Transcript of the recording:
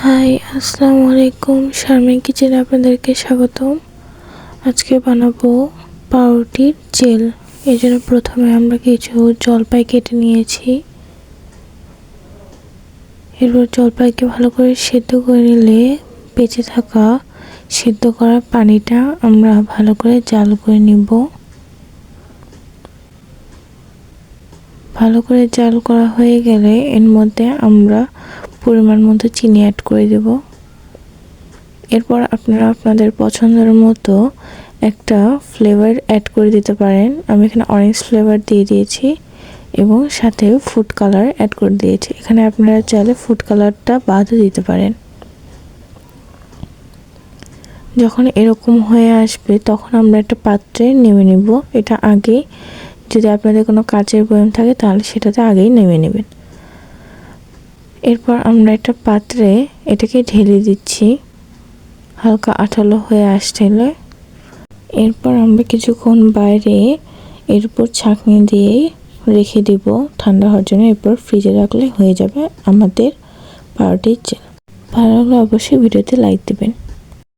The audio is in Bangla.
হাই, আসসালামু আলাইকুম। শারমিন কিচেনে আপনাদেরকে স্বাগতম। আজকে বানাবো পাউরুটির জেল। এই জন্য প্রথমে আমরা কিছু জলপাই কেটে নিয়েছি। এরপর জলপাইকে ভালো করে সেদ্ধ করে নিলে বেঁচে থাকা সেদ্ধ করা পানিটা আমরা ভালো করে জাল করে নিব। ভালো করে জাল করা হয়ে গেলে এর মধ্যে আমরা পরিমাণ মতো চিনি অ্যাড করে দেব। এরপর আপনারা আপনাদের পছন্দের মতো একটা ফ্লেভার অ্যাড করে দিতে পারেন। আমি এখানে অরেঞ্জ ফ্লেভার দিয়ে দিয়েছি এবং সাথে ফুড কালার অ্যাড করে দিয়েছি। এখানে আপনারা চাইলে ফুড কালারটা বাদও দিতে পারেন। যখন এরকম হয়ে আসবে তখন আমরা একটা পাত্রে নেমে নেব। এটা আগে যদি আপনাদের কোনো কাচের বয়াম থাকে তাহলে সেটাতে আগেই নেমে নেবেন। এরপর আমরা একটা পাত্রে এটাকে ঢেলে দিচ্ছি হালকা আঠালো হয়ে আসলে। এরপর আমরা কিছুক্ষণ বাইরে এর উপর ছাঁকনি দিয়ে রেখে দিব ঠান্ডা হওয়ার জন্য। এরপর ফ্রিজে রাখলে হয়ে যাবে আমাদের পাউরুটির জেল। ভালো লাগলে অবশ্যই ভিডিওতে লাইক দেবেন।